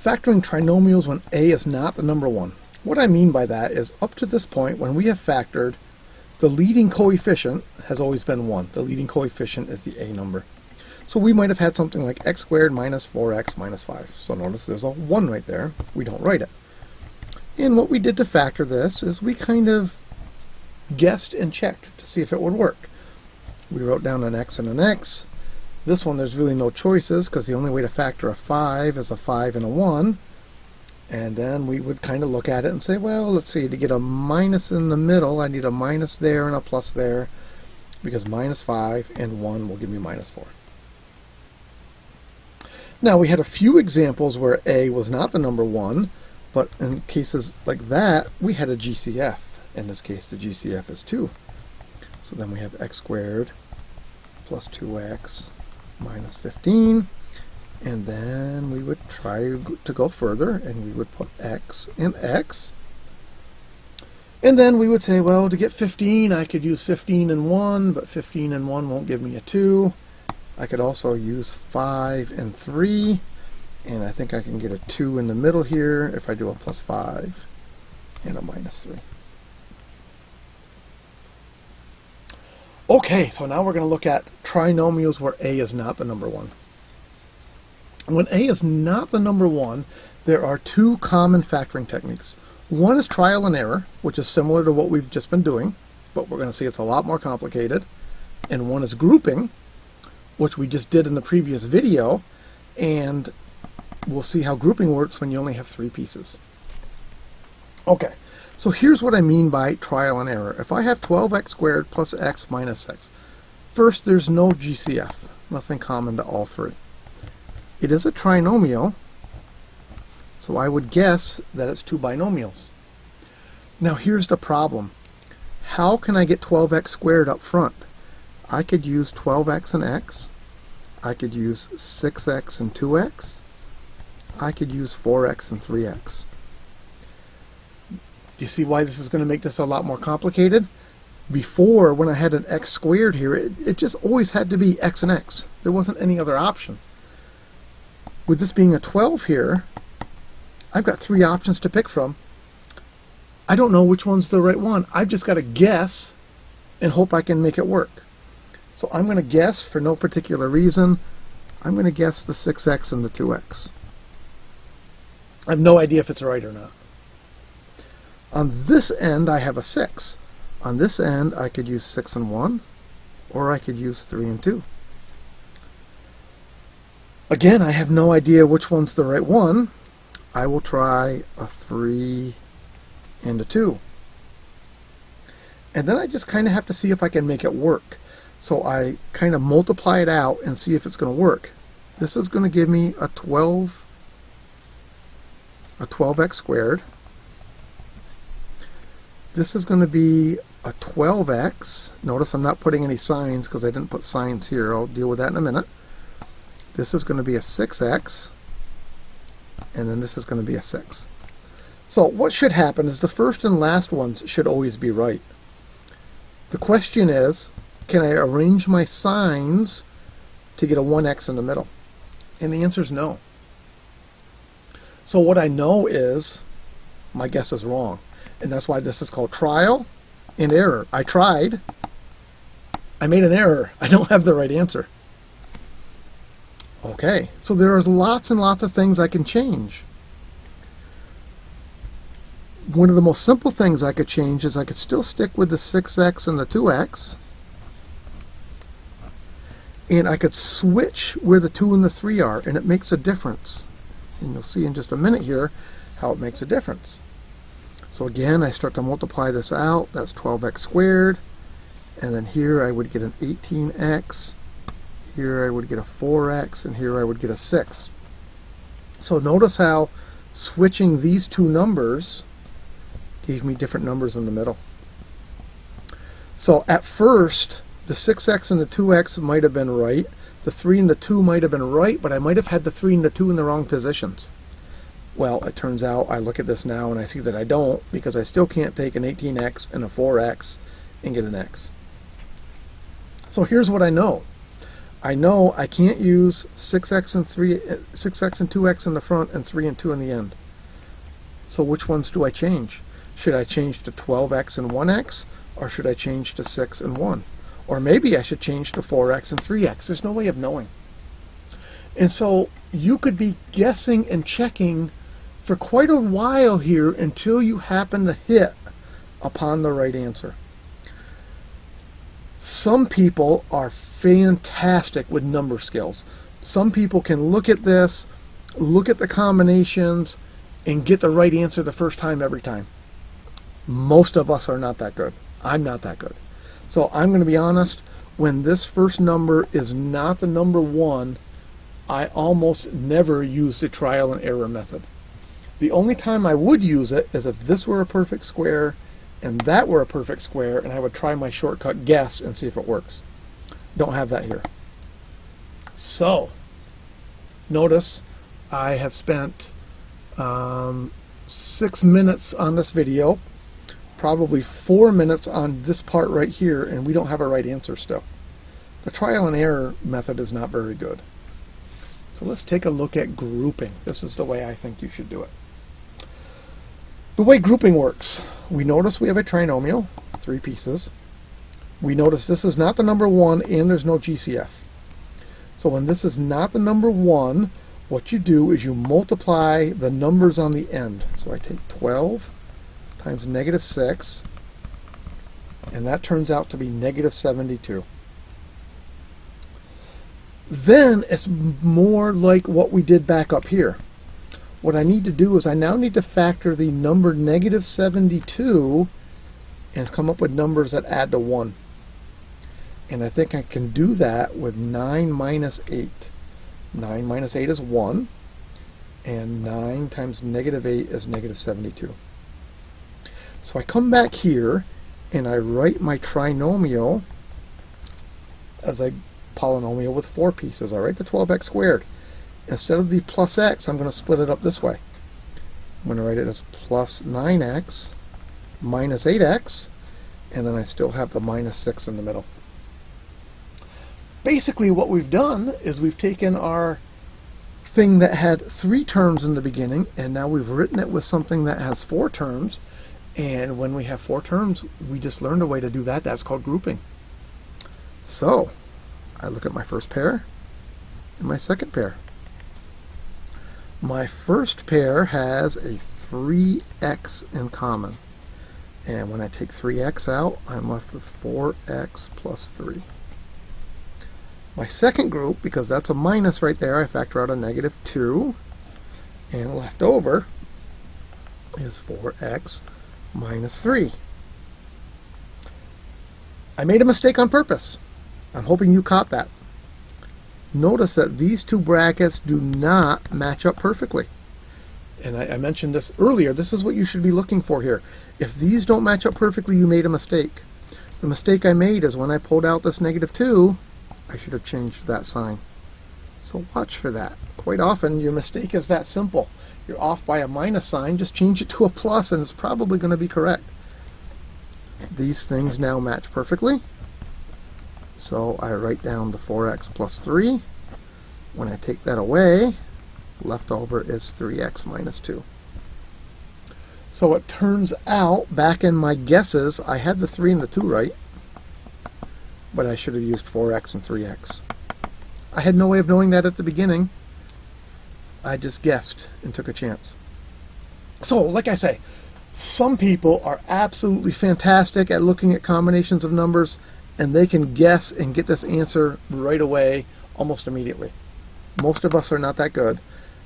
Factoring trinomials when a is not the number 1. What I mean by that is up to this point when we have factored, the leading coefficient has always been 1. The leading coefficient is the a number. So we might have had something like x squared minus 4x minus 5. So notice there's a 1 right there. We don't write it. And what we did to factor this is we kind of guessed and checked to see if it would work. We wrote down an x and an x. This one there's really no choices because the only way to factor a 5 is a 5 and a 1. And then we would kind of look at it and say, well, let's see, to get a minus in the middle, I need a minus there and a plus there, because minus 5 and 1 will give me minus 4. Now, we had a few examples where a was not the number 1, but in cases like that, we had a GCF. In this case, the GCF is 2. So then we have x squared plus 2x minus 15. And then we would try to go further, and we would put x and x. And then we would say, well, to get 15, I could use 15 and 1, but 15 and 1 won't give me a 2. I could also use 5 and 3, and I think I can get a 2 in the middle here if I do a plus 5 and a minus 3. Okay, so now we're going to look at trinomials where a is not the number 1. When a is not the number 1, there are two common factoring techniques. One is trial and error, which is similar to what we've just been doing, but we're going to see it's a lot more complicated. And one is grouping, which we just did in the previous video, and we'll see how grouping works when you only have 3 pieces. Okay, so here's what I mean by trial and error. If I have 12x squared plus x minus x, first there's no GCF, nothing common to all 3. It is a trinomial, so I would guess that it's 2 binomials. Now here's the problem. How can I get 12x squared up front? I could use 12x and x. I could use 6x and 2x. I could use 4x and 3x. Do you see why this is going to make this a lot more complicated? Before, when I had an x squared here, it just always had to be x and x. There wasn't any other option. With this being a 12 here, I've got 3 options to pick from. I don't know which one's the right one. I've just got to guess and hope I can make it work. So I'm going to guess for no particular reason. I'm going to guess the 6x and the 2x. I have no idea if it's right or not. On this end, I have a 6. On this end, I could use 6 and 1, or I could use 3 and 2. Again, I have no idea which one's the right one. I will try a 3 and a 2. And then I just kind of have to see if I can make it work. So I kind of multiply it out and see if it's going to work. This is going to give me a 12x squared. This is going to be a 12x. Notice I'm not putting any signs because I didn't put signs here. I'll deal with that in a minute. This is going to be a 6x, and then this is going to be a 6. So what should happen is the first and last ones should always be right. The question is, can I arrange my signs to get a 1x in the middle? And the answer is no. So what I know is my guess is wrong. And that's why this is called trial and error. I tried. I made an error. I don't have the right answer. Okay, so there's lots and lots of things I can change. One of the most simple things I could change is I could still stick with the 6x and the 2x. And I could switch where the 2 and the 3 are, and it makes a difference. And you'll see in just a minute here how it makes a difference. So again, I start to multiply this out. That's 12x squared. And then here I would get an 18x. Here I would get a 4x, and here I would get a 6. So notice how switching these two numbers gave me different numbers in the middle. So at first, the 6x and the 2x might have been right. The 3 and the 2 might have been right, but I might have had the 3 and the 2 in the wrong positions. Well, it turns out I look at this now and I see that I don't, because I still can't take an 18x and a 4x and get an x. So here's what I know. I know I can't use 6x and 2x in the front and 3 and 2 in the end. So which ones do I change? Should I change to 12x and 1x, or should I change to 6 and 1? Or maybe I should change to 4x and 3x. There's no way of knowing. And so you could be guessing and checking for quite a while here until you happen to hit upon the right answer. Some people are fantastic with number skills. Some people can look at this, look at the combinations, and get the right answer the first time every time. Most of us are not that good. I'm not that good. So I'm going to be honest, when this first number is not the number 1, I almost never use the trial and error method. The only time I would use it is if this were a perfect square and that were a perfect square, and I would try my shortcut guess and see if it works. Don't have that here. So, notice I have spent 6 minutes on this video, probably 4 minutes on this part right here, and we don't have a right answer still. The trial and error method is not very good. So let's take a look at grouping. This is the way I think you should do it. The way grouping works, we notice we have a trinomial, 3 pieces. We notice this is not the number 1 and there's no GCF. So when this is not the number 1, what you do is you multiply the numbers on the end. So I take 12 times negative 6, and that turns out to be negative 72. Then it's more like what we did back up here. What I need to do is I now need to factor the number negative 72 and come up with numbers that add to 1. And I think I can do that with 9 minus 8. 9 minus 8 is 1, and 9 times negative 8 is negative 72. So I come back here and I write my trinomial as a polynomial with 4 pieces. I write the 12x squared. Instead of the plus x, I'm going to split it up this way. I'm going to write it as plus 9x minus 8x, and then I still have the minus 6 in the middle. Basically what we've done is we've taken our thing that had 3 terms in the beginning, and now we've written it with something that has 4 terms, and when we have 4 terms, we just learned a way to do that. That's called grouping. So I look at my first pair and my second pair. My first pair has a 3x in common, and when I take 3x out, I'm left with 4x plus 3. My second group, because that's a minus right there, I factor out a negative 2, and left over is 4x minus 3. I made a mistake on purpose. I'm hoping you caught that. Notice that these 2 brackets do not match up perfectly. And I mentioned this earlier. This is what you should be looking for here. If these don't match up perfectly, you made a mistake. The mistake I made is when I pulled out this negative 2, I should have changed that sign. So watch for that. Quite often, your mistake is that simple. You're off by a minus sign, just change it to a plus, and it's probably going to be correct. These things now match perfectly. So I write down the 4x plus 3. When I take that away, left over is 3x minus 2. So it turns out, back in my guesses, I had the 3 and the 2 right, but I should have used 4x and 3x. I had no way of knowing that at the beginning. I just guessed and took a chance. So, like I say, some people are absolutely fantastic at looking at combinations of numbers, and they can guess and get this answer right away, almost immediately. Most of us are not that good.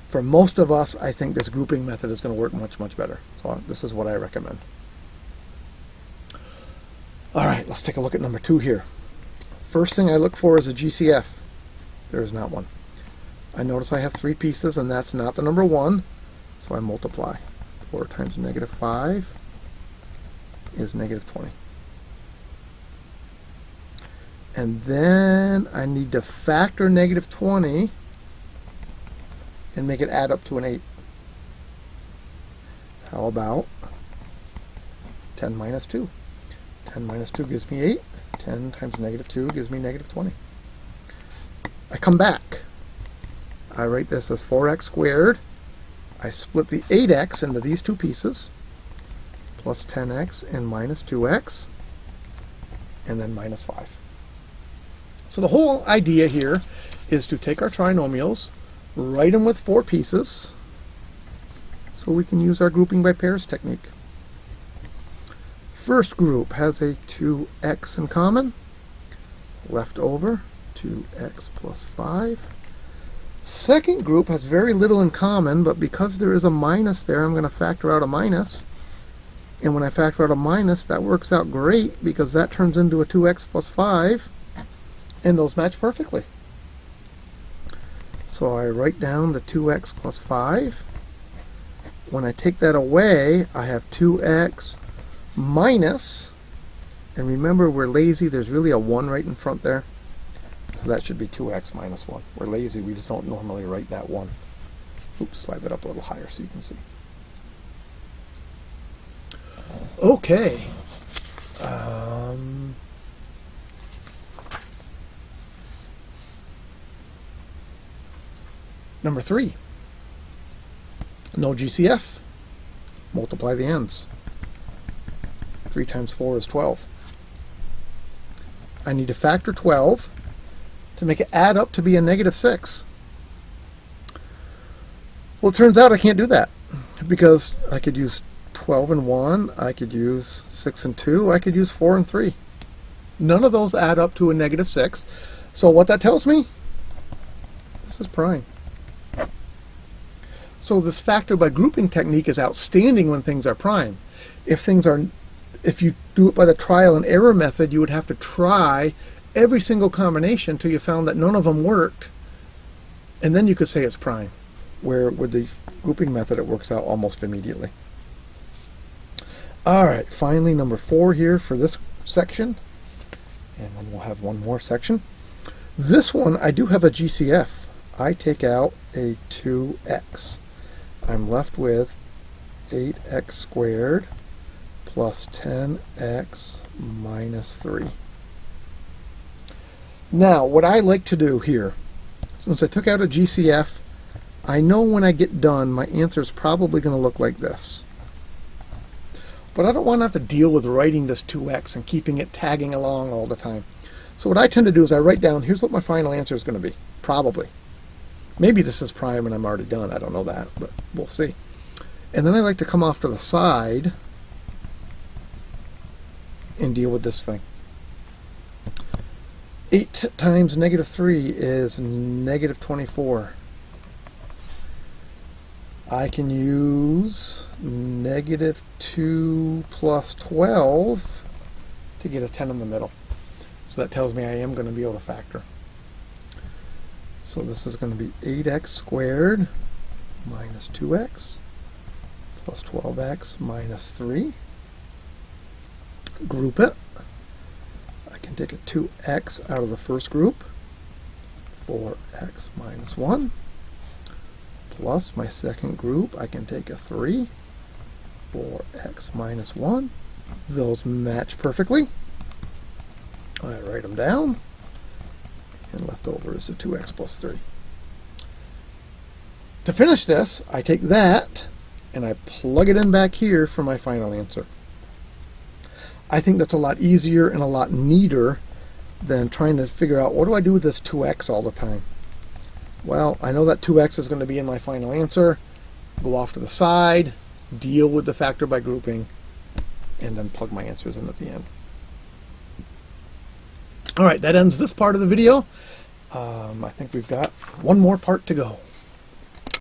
For most of us, I think this grouping method is going to work much, much better. So this is what I recommend. All right, let's take a look at number 2 here. First thing I look for is a GCF. There is not one. I notice I have 3 pieces, and that's not the number 1, so I multiply. 4 times negative 5 is negative 20. And then I need to factor negative 20 and make it add up to an 8. How about 10 minus 2? 10 minus 2 gives me 8. 10 times negative 2 gives me negative 20. I come back. I write this as 4x squared. I split the 8x into these two pieces, plus 10x and minus 2x, and then minus 5. So the whole idea here is to take our trinomials, write them with 4 pieces, so we can use our grouping by pairs technique. First group has a 2x in common, left over 2x plus 5. Second group has very little in common, but because there is a minus there, I'm going to factor out a minus. And when I factor out a minus, that works out great because that turns into a 2x plus 5, and those match perfectly. So I write down the 2x plus 5. When I take that away, I have 2x minus, and remember we're lazy, there's really a 1 right in front there. So that should be 2x minus 1. We're lazy, we just don't normally write that 1. Oops, slide that up a little higher so you can see. Okay. Number 3. No GCF. Multiply the ends. 3 times 4 is 12. I need to factor 12 to make it add up to be a negative 6. Well, it turns out I can't do that because I could use 12 and 1, I could use 6 and 2, I could use 4 and 3. None of those add up to a negative 6. So what that tells me, this is prime. So this factor by grouping technique is outstanding when things are prime. If you do it by the trial and error method, you would have to try every single combination until you found that none of them worked, and then you could say it's prime. Where with the grouping method, it works out almost immediately. All right, finally number 4 here for this section, and then we'll have one more section. This one, I do have a GCF. I take out a 2x. I'm left with 8x squared plus 10x minus 3. Now, what I like to do here, since I took out a GCF, I know when I get done, my answer is probably going to look like this. But I don't want to have to deal with writing this 2x and keeping it tagging along all the time. So what I tend to do is I write down, here's what my final answer is going to be, probably. Maybe this is prime and I'm already done, I don't know that, but we'll see. And then I like to come off to the side and deal with this thing. 8 times negative 3 is negative 24. I can use negative 2 plus 12 to get a 10 in the middle. So that tells me I am going to be able to factor. So this is going to be 8x squared minus 2x plus 12x minus 3. Group it. I can take a 2x out of the first group. 4x minus 1. Plus my second group, I can take a 3. 4x minus 1. Those match perfectly. I write them down. And left over is a 2x plus 3. To finish this, I take that and I plug it in back here for my final answer. I think that's a lot easier and a lot neater than trying to figure out what do I do with this 2x all the time. Well, I know that 2x is going to be in my final answer. Go off to the side, deal with the factor by grouping, and then plug my answers in at the end. All right, that ends this part of the video. I think we've got one more part to go.